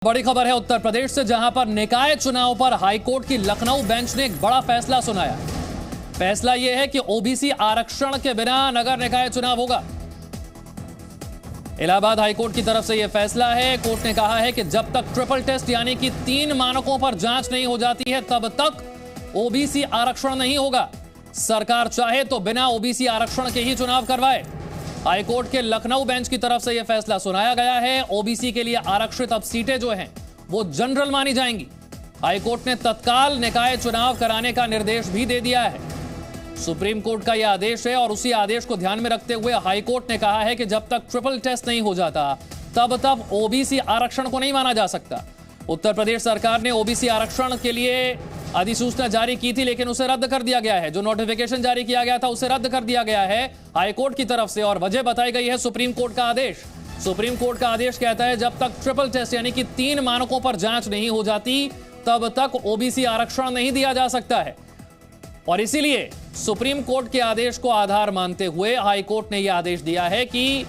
बड़ी खबर है उत्तर प्रदेश से, जहां पर निकाय चुनाव पर हाईकोर्ट की लखनऊ बेंच ने एक बड़ा फैसला सुनाया। फैसला यह है कि ओबीसी आरक्षण के बिना नगर निकाय चुनाव होगा। इलाहाबाद हाईकोर्ट की तरफ से यह फैसला है। कोर्ट ने कहा है कि जब तक ट्रिपल टेस्ट यानी कि 3 मानकों पर जांच नहीं हो जाती है तब तक ओबीसी आरक्षण नहीं होगा। सरकार चाहे तो बिना ओबीसी आरक्षण के ही चुनाव करवाए। हाईकोर्ट के लखनऊ बेंच की तरफ से यह फैसला सुनाया गया है। ओबीसी के लिए आरक्षित अब सीटें जो हैं वो जनरल मानी जाएंगी। हाईकोर्ट ने तत्काल निकाय चुनाव कराने का निर्देश भी दे दिया है। सुप्रीम कोर्ट का यह आदेश है और उसी आदेश को ध्यान में रखते हुए हाईकोर्ट ने कहा है कि जब तक ट्रिपल टेस्ट नहीं हो जाता तब ओबीसी आरक्षण को नहीं माना जा सकता। उत्तर प्रदेश सरकार ने ओबीसी आरक्षण के लिए अधिसूचना जारी की थी, लेकिन उसे रद्द कर दिया गया है। जो नोटिफिकेशन जारी किया गया था उसे रद्द कर दिया गया है हाईकोर्ट की तरफ से, और वजह बताई गई है सुप्रीम कोर्ट का आदेश। सुप्रीम कोर्ट का आदेश कहता है जब तक ट्रिपल टेस्ट यानी कि 3 मानकों पर जांच नहीं हो जाती तब तक ओबीसी आरक्षण नहीं दिया जा सकता है। और इसीलिए सुप्रीम कोर्ट के आदेश को आधार मानते हुए हाईकोर्ट ने यह आदेश दिया है कि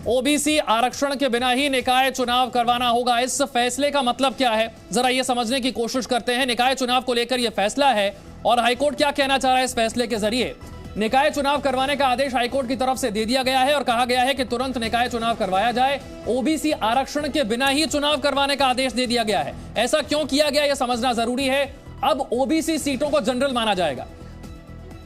ओबीसी आरक्षण के बिना ही निकाय चुनाव करवाना होगा। इस फैसले का मतलब क्या है, जरा यह समझने की कोशिश करते हैं। निकाय चुनाव को लेकर यह फैसला है और हाईकोर्ट क्या कहना चाह रहा है इस फैसले के जरिए। निकाय चुनाव करवाने का आदेश हाईकोर्ट की तरफ से दे दिया गया है और कहा गया है कि तुरंत निकाय चुनाव करवाया जाए। ओबीसी आरक्षण के बिना ही चुनाव करवाने का आदेश दे दिया गया है। ऐसा क्यों किया गया यह समझना जरूरी है। अब ओबीसी सीटों को जनरल माना जाएगा।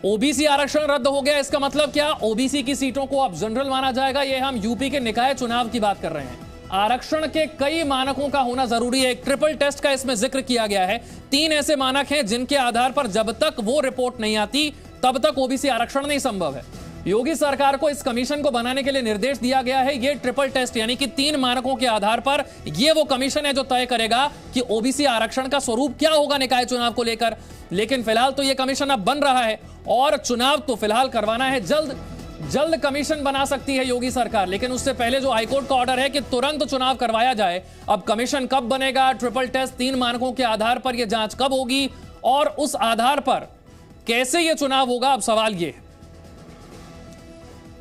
ओबीसी आरक्षण रद्द हो गया, इसका मतलब क्या, ओबीसी की सीटों को अब जनरल माना जाएगा। यह हम यूपी के निकाय चुनाव की बात कर रहे हैं। आरक्षण के कई मानकों का होना जरूरी है। एक ट्रिपल टेस्ट का इसमें जिक्र किया गया है। 3 ऐसे मानक हैं जिनके आधार पर जब तक वो रिपोर्ट नहीं आती तब तक ओबीसी आरक्षण नहीं संभव है। योगी सरकार को इस कमीशन को बनाने के लिए निर्देश दिया गया है। ये ट्रिपल टेस्ट यानी कि 3 मानकों के आधार पर ये वो कमीशन है जो तय करेगा कि ओबीसी आरक्षण का स्वरूप क्या होगा निकाय चुनाव को लेकर। लेकिन फिलहाल तो ये कमीशन अब बन रहा है और चुनाव तो फिलहाल करवाना है। जल्द कमीशन बना सकती है योगी सरकार, लेकिन उससे पहले जो हाईकोर्ट का ऑर्डर है कि तुरंत चुनाव करवाया जाए। अब कमीशन कब बनेगा, ट्रिपल टेस्ट 3 मानकों के आधार पर यह जांच कब होगी और उस आधार पर कैसे यह चुनाव होगा, अब सवाल ये है।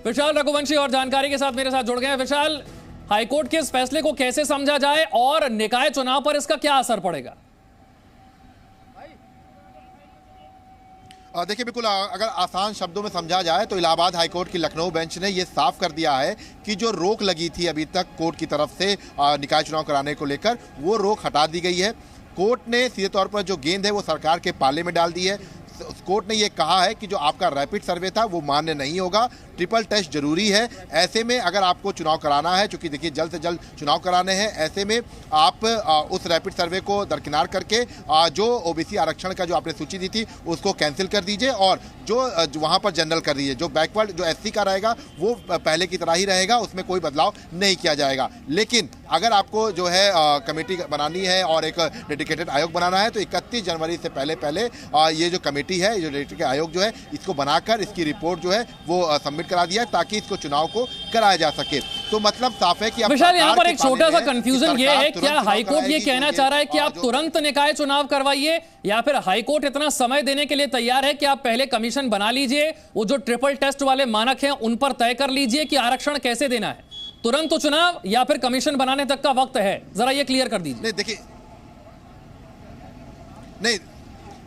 विशाल रघुवंशी और जानकारी के साथ मेरे साथ जुड़ गए हैं। विशाल, हाईकोर्ट के इस फैसले को कैसे समझा जाए और निकाय चुनाव पर इसका क्या असर पड़ेगा? देखिए, बिल्कुल अगर आसान शब्दों में समझा जाए तो इलाहाबाद हाईकोर्ट की लखनऊ बेंच ने ये साफ कर दिया है कि जो रोक लगी थी अभी तक कोर्ट की तरफ से निकाय चुनाव कराने को लेकर, वो रोक हटा दी गई है। कोर्ट ने सीधे तौर पर जो गेंद है वो सरकार के पाले में डाल दी है। कोर्ट ने ये कहा है कि जो आपका रैपिड सर्वे था वो मान्य नहीं होगा, ट्रिपल टेस्ट जरूरी है। ऐसे में अगर आपको चुनाव कराना है, क्योंकि देखिए जल्द से जल्द चुनाव कराने हैं, ऐसे में आप उस रैपिड सर्वे को दरकिनार करके जो ओबीसी आरक्षण का जो आपने सूची दी थी उसको कैंसिल कर दीजिए और जो वहाँ पर जनरल कर दीजिए। जो बैकवर्ड जो एससी का रहेगा वो पहले की तरह ही रहेगा, उसमें कोई बदलाव नहीं किया जाएगा। लेकिन अगर आपको जो है कमेटी बनानी है और एक डेडिकेटेड आयोग बनाना है तो 31 जनवरी से पहले ये जो कमेटी है, जो डेडिकेटेड आयोग जो है, इसको बनाकर इसकी रिपोर्ट जो है वो सबमिट करा दिया ताकि इसको चुनाव को कराया जा सके। तो मतलब साफ है कि विशाल, यहाँ पर एक छोटा सा कंफ्यूजन ये है, क्या हाईकोर्ट ये कहना चाह रहा है कि आप तुरंत निकाय चुनाव करवाइए, या फिर हाईकोर्ट इतना समय देने के लिए तैयार है कि आप पहले कमीशन बना लीजिए, वो जो ट्रिपल टेस्ट वाले मानक हैं उन पर तय कर लीजिए कि आरक्षण कैसे देना है, तुरंत तो चुनाव या फिर कमीशन बनाने तक का वक्त है? जरा ये क्लियर कर दीजिए।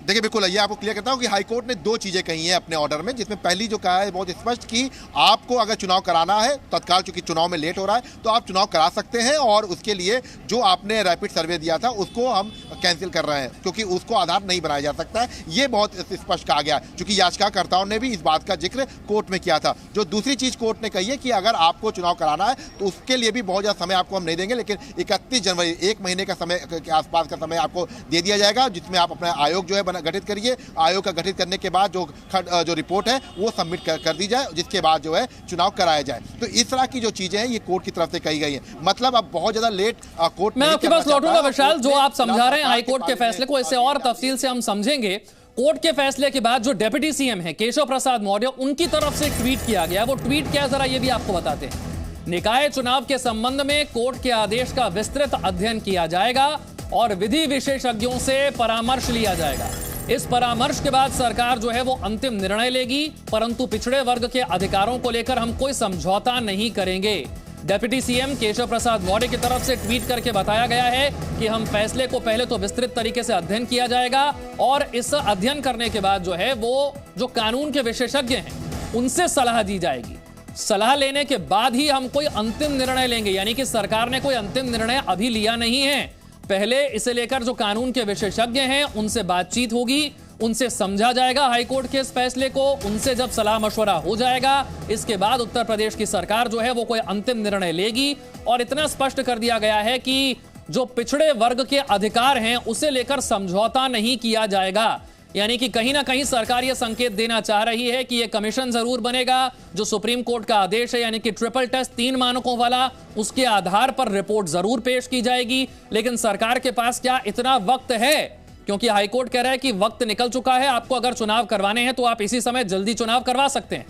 देखिए बिल्कुल, ये आपको क्लियर करता हूं कि हाईकोर्ट ने 2 चीजें कही हैं अपने ऑर्डर में, जिसमें पहली जो कहा है बहुत स्पष्ट कि आपको अगर चुनाव कराना है तत्काल, चूंकि चुनाव में लेट हो रहा है, तो आप चुनाव करा सकते हैं और उसके लिए जो आपने रैपिड सर्वे दिया था उसको हम कैंसिल कर रहे हैं, क्योंकि उसको आधार नहीं बनाया जा सकता है। ये बहुत स्पष्ट कहा गया, क्योंकि याचिकाकर्ताओं ने भी इस बात का जिक्र कोर्ट में किया था। जो दूसरी चीज कोर्ट ने कही है कि अगर आपको चुनाव कराना है तो उसके लिए भी बहुत ज्यादा समय आपको हम नहीं देंगे, लेकिन 31 जनवरी 1 महीने का समय के आसपास का समय आपको दे दिया जाएगा, जिसमें आप अपना आयोग जो है गठित करिए। आयोग का गठित करने के बाद जो रिपोर्ट है वो सबमिट कर दी जाए, जिसके बाद जो है चुनाव कराया जाए। तो इस तरह की जो चीजें हैं ये कोर्ट की तरफ से कही गई हैं। मतलब अब बहुत ज्यादा लेट कोर्ट मैं आपके पास लौटूंगा विशाल। जो आप समझा रहे हैं हाईकोर्ट के फैसले को, इससे और तफसील से हम समझेंगे। कोर्ट के फैसले के बाद जो डेप्यूटी सीएम है केशव प्रसाद मौर्य, उनकी तरफ से एक ट्वीट किया गया। वो ट्वीट क्या, जरा ये भी आपको बताते हैं। निकाय चुनाव के संबंध में कोर्ट के आदेश का विस्तृत अध्ययन किया जाएगा और विधि विशेषज्ञों से परामर्श लिया जाएगा। इस परामर्श के बाद सरकार जो है वो अंतिम निर्णय लेगी, परंतु पिछड़े वर्ग के अधिकारों को लेकर हम कोई समझौता नहीं करेंगे। डिप्टी सीएम केशव प्रसाद मौर्य की तरफ से ट्वीट करके बताया गया है कि हम फैसले को पहले तो विस्तृत तरीके से अध्ययन किया जाएगा और इस अध्ययन करने के बाद जो है वो जो कानून के विशेषज्ञ हैं उनसे सलाह दी जाएगी। सलाह लेने के बाद ही हम कोई अंतिम निर्णय लेंगे, यानी कि सरकार ने कोई अंतिम निर्णय अभी लिया नहीं है। पहले इसे लेकर जो कानून के विशेषज्ञ हैं उनसे बातचीत होगी, उनसे समझा जाएगा हाईकोर्ट के इस फैसले को, उनसे जब सलाह मशवरा हो जाएगा इसके बाद उत्तर प्रदेश की सरकार जो है वो कोई अंतिम निर्णय लेगी। और इतना स्पष्ट कर दिया गया है कि जो पिछड़े वर्ग के अधिकार हैं उसे लेकर समझौता नहीं किया जाएगा। यानी कि कहीं ना कहीं सरकार यह संकेत देना चाह रही है कि यह कमीशन जरूर बनेगा, जो सुप्रीम कोर्ट का आदेश है यानी कि ट्रिपल टेस्ट 3 मानकों वाला, उसके आधार पर रिपोर्ट जरूर पेश की जाएगी। लेकिन सरकार के पास क्या इतना वक्त है? क्योंकि हाईकोर्ट कह रहा है कि वक्त निकल चुका है, आपको अगर चुनाव करवाने हैं तो आप इसी समय जल्दी चुनाव करवा सकते हैं।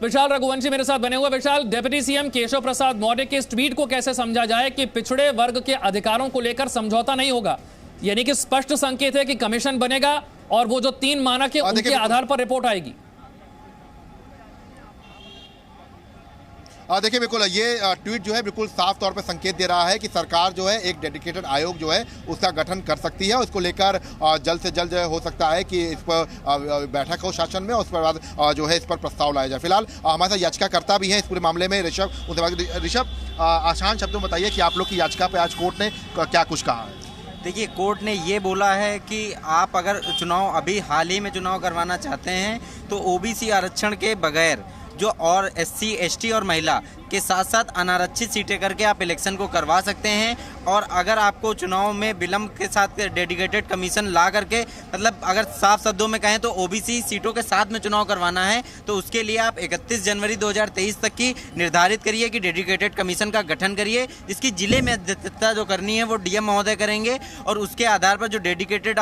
विशाल रघुवंशी मेरे साथ बने हुए। विशाल, डिप्टी सीएम केशव प्रसाद मौर्य के इस ट्वीट को कैसे समझा जाए कि पिछड़े वर्ग के अधिकारों को लेकर समझौता नहीं होगा? यानी कि स्पष्ट संकेत है कि कमीशन बनेगा और वो जो 3 मानक है उनके आधार पर रिपोर्ट आएगी। देखिए बिल्कुल ये ट्वीट जो है बिल्कुल साफ तौर पे संकेत दे रहा है कि सरकार जो है एक डेडिकेटेड आयोग जो है उसका गठन कर सकती है। उसको लेकर जल्द से जल्द हो सकता है कि इस पर बैठक हो शासन में, उसके बाद जो है इस पर प्रस्ताव लाया जाए। फिलहाल हमारे साथ याचिकाकर्ता भी हैं इस पूरे मामले में, ऋषभ। उनसे बात ऋषभ, आसान शब्दों में बताइए कि आप लोग की याचिका पे आज कोर्ट ने क्या कुछ कहा है? देखिए, कोर्ट ने ये बोला है कि आप अगर चुनाव अभी हाल ही में चुनाव करवाना चाहते हैं तो ओबीसी आरक्षण के बगैर जो और एससी, एसटी और महिला के साथ साथ अनारक्षित सीटें करके आप इलेक्शन को करवा सकते हैं। और अगर आपको चुनाव में विलंब के साथ डेडिकेटेड कमीशन ला करके, मतलब अगर साफ शब्दों में कहें तो ओबीसी सीटों के साथ में चुनाव करवाना है तो उसके लिए आप 31 जनवरी 2023 तक की निर्धारित करिए कि डेडिकेटेड कमीशन का गठन करिए, जिसकी जिले में अध्यक्षता जो करनी है वो डीएम महोदय करेंगे। और उसके आधार पर जो डेडिकेटेड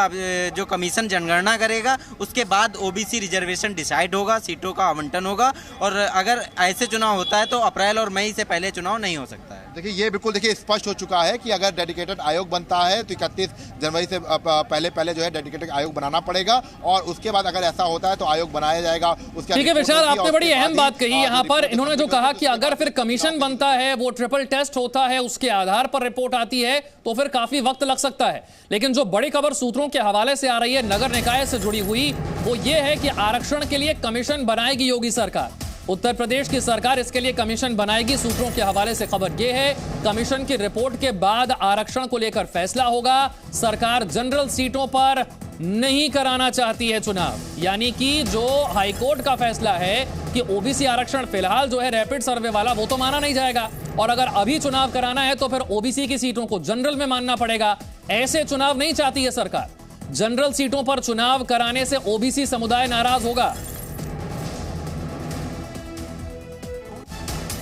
जो कमीशन जनगणना करेगा उसके बाद ओबीसी रिजर्वेशन डिसाइड होगा, सीटों का आवंटन होगा। और अगर ऐसे चुनाव होता है तो अप्रैल और मई से पहले चुनाव नहीं हो सकता है। देखिए ये बिल्कुल स्पष्ट हो चुका है कि अगर डेडिकेटेड आयोग बनता है तो 31 जनवरी से पहले जो है डेडिकेटेड आयोग बनाना पड़ेगा और उसके बाद अगर ऐसा होता है तो आयोग बनाया जाएगा। उसके ठीक है विशाल, आपने बड़ी अहम बात कही यहाँ पर। इन्होंने जो कहा कि अगर फिर कमीशन बनता है, वो ट्रिपल टेस्ट होता है, उसके आधार पर रिपोर्ट आती है तो फिर काफी वक्त लग सकता है। लेकिन जो बड़ी खबर सूत्रों के हवाले से आ रही है नगर निकाय से जुड़ी हुई, वो ये है कि आरक्षण के लिए कमीशन बनाएगी योगी सरकार। उत्तर प्रदेश की सरकार इसके लिए कमीशन बनाएगी। सूत्रों के हवाले से खबर यह है, कमीशन की रिपोर्ट के बाद आरक्षण को लेकर फैसला होगा। सरकार जनरल सीटों पर नहीं कराना चाहती है चुनाव, यानी कि जो हाईकोर्ट का फैसला है कि ओबीसी आरक्षण फिलहाल जो है रैपिड सर्वे वाला वो तो माना नहीं जाएगा, और अगर अभी चुनाव कराना है तो फिर ओबीसी की सीटों को जनरल में मानना पड़ेगा। ऐसे चुनाव नहीं चाहती है सरकार। जनरल सीटों पर चुनाव कराने से ओबीसी समुदाय नाराज होगा।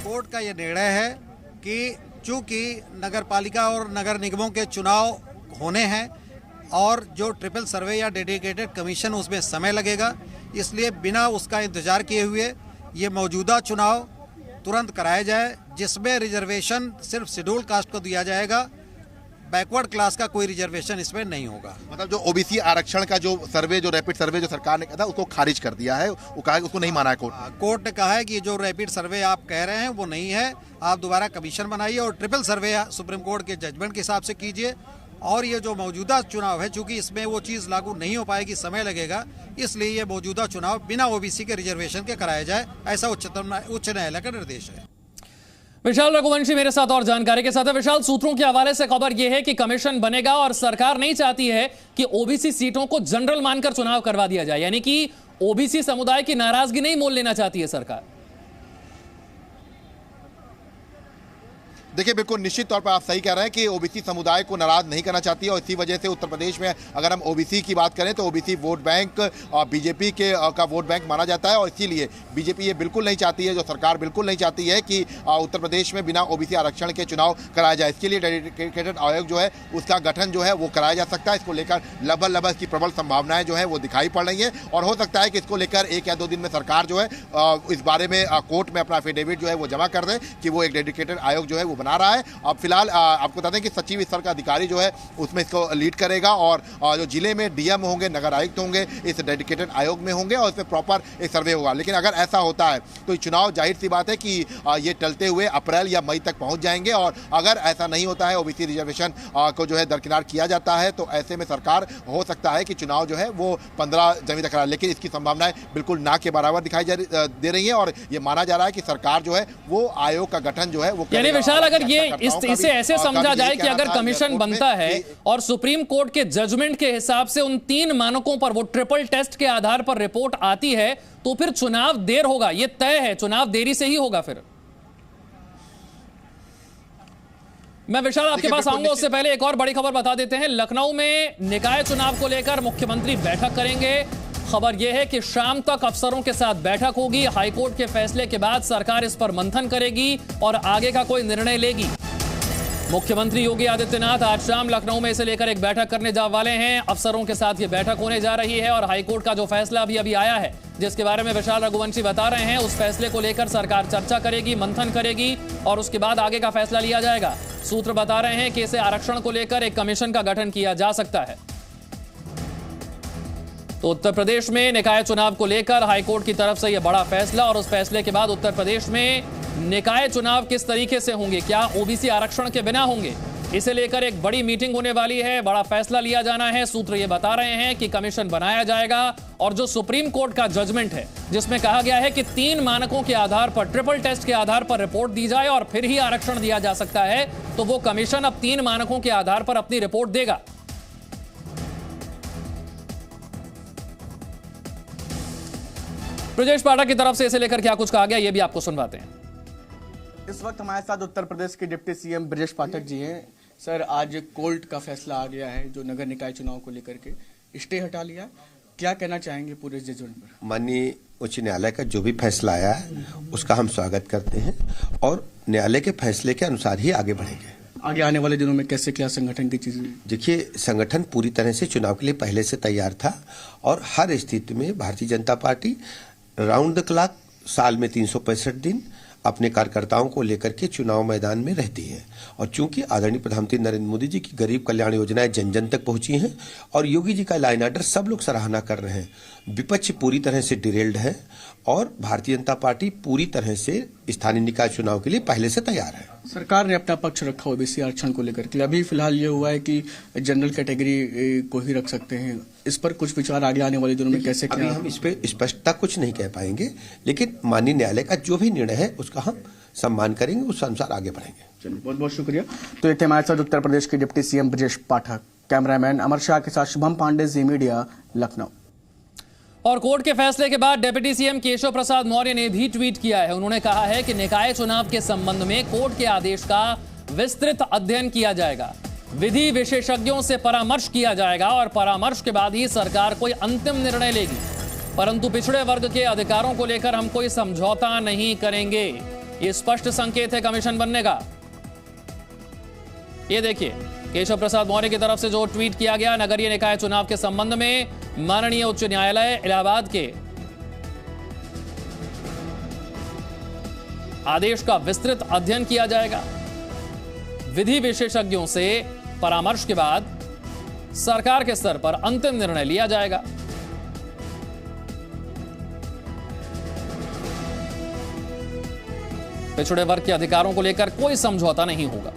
कोर्ट का यह निर्णय है कि चूंकि नगर पालिका और नगर निगमों के चुनाव होने हैं और जो ट्रिपल सर्वे या डेडिकेटेड कमीशन उसमें समय लगेगा, इसलिए बिना उसका इंतजार किए हुए ये मौजूदा चुनाव तुरंत कराया जाए, जिसमें रिजर्वेशन सिर्फ शेड्यूल कास्ट को दिया जाएगा, बैकवर्ड क्लास का कोई रिजर्वेशन इसमें नहीं होगा। मतलब जो ओबीसी आरक्षण का जो सर्वे, जो रैपिड सर्वे जो सरकार ने कहा था उसको खारिज कर दिया है, वो कहा उसको नहीं माना है कोर्ट। कोर्ट ने कहा है कि जो रैपिड सर्वे आप कह रहे हैं वो नहीं है, आप दोबारा कमीशन बनाइए और ट्रिपल सर्वे सुप्रीम कोर्ट के जजमेंट के हिसाब से कीजिए। और ये जो मौजूदा चुनाव है, चूंकि इसमें वो चीज़ लागू नहीं हो पाएगी, समय लगेगा, इसलिए ये मौजूदा चुनाव बिना ओबीसी के रिजर्वेशन के कराया जाए, ऐसा उच्च न्यायालय का निर्देश है। विशाल रघुवंशी मेरे साथ और जानकारी के साथ है। विशाल, सूत्रों के हवाले से खबर यह है कि कमीशन बनेगा और सरकार नहीं चाहती है कि ओबीसी सीटों को जनरल मानकर चुनाव करवा दिया जाए, यानी कि ओबीसी समुदाय की नाराजगी नहीं मोल लेना चाहती है सरकार। देखिए बिल्कुल निश्चित तौर पर आप सही कह रहे हैं कि ओबीसी समुदाय को नाराज नहीं करना चाहती है और इसी वजह से उत्तर प्रदेश में अगर हम ओबीसी की बात करें तो ओबीसी वोट बैंक बीजेपी के का वोट बैंक माना जाता है और इसीलिए बीजेपी ये बिल्कुल नहीं चाहती है, जो सरकार बिल्कुल नहीं चाहती है कि उत्तर प्रदेश में बिना ओबीसी आरक्षण के चुनाव कराया जाए। इसके लिए डेडिकेटेड आयोग जो है उसका गठन जो है वो कराया जा सकता है। इसको लेकर लगभग इसकी प्रबल संभावनाएं जो है वो दिखाई पड़ रही है और हो सकता है कि इसको लेकर 1 या 2 दिन में सरकार जो है इस बारे में कोर्ट में अपना एफिडेविट जो है वो जमा कर दे कि वो एक डेडिकेटेड आयोग जो है वो बना रहा है। अब फिलहाल आपको बता दें कि सचिव स्तर का अधिकारी जो है उसमें इसको लीड करेगा और जो जिले में डीएम होंगे, नगर आयुक्त होंगे, इस डेडिकेटेड आयोग में होंगे और इसमें प्रॉपर एक सर्वे होगा। लेकिन अगर ऐसा होता है तो चुनाव जाहिर सी बात है कि ये टलते हुए अप्रैल या मई तक पहुंच जाएंगे और अगर ऐसा नहीं होता है, ओबीसी रिजर्वेशन को जो है दरकिनार किया जाता है, तो ऐसे में सरकार हो सकता है कि चुनाव जो है वो 15 जनवरी तक करा। लेकिन इसकी संभावनाएं बिल्कुल ना के बराबर दिखाई दे रही है और ये माना जा रहा है कि सरकार जो है वो आयोग का गठन जो है वो यानी विशाल, अगर ये इसे ऐसे समझा जाए कि अगर कमीशन बनता है और सुप्रीम कोर्ट के जजमेंट के हिसाब से उन 3 मानकों पर वो ट्रिपल टेस्ट के आधार पर रिपोर्ट आती है तो फिर चुनाव देर होगा, ये तय है, चुनाव देरी से ही होगा। फिर मैं विशाल आपके पास आऊंगा, उससे पहले एक और बड़ी खबर बता देते हैं। लखनऊ में निकाय चुनाव को लेकर मुख्यमंत्री बैठक करेंगे। खबर यह है कि शाम तक अफसरों के साथ बैठक होगी। हाईकोर्ट के फैसले के बाद सरकार इस पर मंथन करेगी और आगे का कोई निर्णय लेगी। मुख्यमंत्री योगी आदित्यनाथ आज शाम लखनऊ में इसे लेकर एक बैठक करने जा वाले हैं। अफसरों के साथ ये बैठक होने जा रही है और हाईकोर्ट का जो फैसला अभी आया है, जिसके बारे में विशाल रघुवंशी बता रहे हैं, उस फैसले को लेकर सरकार चर्चा करेगी, मंथन करेगी और उसके बाद आगे का फैसला लिया जाएगा। सूत्र बता रहे हैं कि इसे आरक्षण को लेकर एक कमीशन का गठन किया जा सकता है। तो उत्तर प्रदेश में निकाय चुनाव को लेकर हाईकोर्ट की तरफ से यह बड़ा फैसला और उस फैसले के बाद उत्तर प्रदेश में निकाय चुनाव किस तरीके से होंगे, क्या ओबीसी आरक्षण के बिना होंगे, इसे लेकर एक बड़ी मीटिंग होने वाली है, बड़ा फैसला लिया जाना है। सूत्र ये बता रहे हैं कि कमीशन बनाया जाएगा और जो सुप्रीम कोर्ट का जजमेंट है जिसमें कहा गया है कि 3 मानकों के आधार पर, ट्रिपल टेस्ट के आधार पर रिपोर्ट दी जाए और फिर ही आरक्षण दिया जा सकता है, तो वो कमीशन अब 3 मानकों के आधार पर अपनी रिपोर्ट देगा। ब्रजेश पाठक की तरफ से इसे लेकर क्या कुछ कहा गया, ये भी आपको सुनवाते हैं। इस वक्त हमारे साथ उत्तर प्रदेश के डिप्टी सीएम ब्रजेश पाठक जी हैं। सर, आज कोर्ट का फैसला आ गया है जो नगर निकाय चुनाव को लेकर के स्टे हटा लिया, क्या कहना चाहेंगे पूरे जजमेंट पर? माननीय उच्च न्यायालय का जो भी फैसला आया है उसका हम स्वागत करते हैं और न्यायालय के फैसले के अनुसार ही आगे बढ़ेंगे। आगे आने वाले दिनों में कैसे क्या संगठन की चीजें? देखिए, संगठन पूरी तरह से चुनाव के लिए पहले से तैयार था और हर स्थिति में Bharatiya Janata party round the clock साल में 365 दिन अपने कार्यकर्ताओं को लेकर के चुनाव मैदान में रहती है। और चूंकि आदरणीय प्रधानमंत्री नरेंद्र मोदी जी की गरीब कल्याण योजनाएं जन जन तक पहुंची हैं और योगी जी का लाइन ऑर्डर सब लोग सराहना कर रहे हैं, विपक्ष पूरी तरह से डिरेल्ड है और भारतीय जनता पार्टी पूरी तरह से स्थानीय निकाय चुनाव के लिए पहले से तैयार है। सरकार ने अपना पक्ष रखा ओबीसी आरक्षण को लेकर के। अभी फिलहाल ये हुआ है कि जनरल कैटेगरी को ही रख सकते हैं, इस पर कुछ विचार आगे आने वाले दिनों में कैसे? अभी हम इस पर स्पष्टता कुछ नहीं कह पाएंगे, लेकिन माननीय न्यायालय का जो भी निर्णय है उसका हम सम्मान करेंगे, उस अनुसार आगे बढ़ेंगे। चलिए, बहुत बहुत शुक्रिया। तो ये थे हमारे साथ उत्तर प्रदेश के deputy CM Brajesh Pathak. Cameraman अमर शाह के साथ शुभम पांडे, जी मीडिया, लखनऊ। और कोर्ट के फैसले के बाद डिप्टी सीएम केशव प्रसाद मौर्य ने भी ट्वीट किया है। उन्होंने कहा है कि निकाय चुनाव के संबंध में कोर्ट के आदेश का विस्तृत अध्ययन किया जाएगा, विधि विशेषज्ञों से परामर्श किया जाएगा और परामर्श के बाद ही सरकार कोई अंतिम निर्णय लेगी। परंतु पिछड़े वर्ग के अधिकारों को लेकर हम कोई समझौता नहीं करेंगे, ये स्पष्ट संकेत है कमीशन बनने का। ये देखिए, केशव प्रसाद मौर्य की तरफ से जो ट्वीट किया गया, नगरीय निकाय चुनाव के संबंध में माननीय उच्च न्यायालय इलाहाबाद के आदेश का विस्तृत अध्ययन किया जाएगा, विधि विशेषज्ञों से परामर्श के बाद सरकार के स्तर पर अंतिम निर्णय लिया जाएगा। पिछड़े वर्ग के अधिकारों को लेकर कोई समझौता नहीं होगा।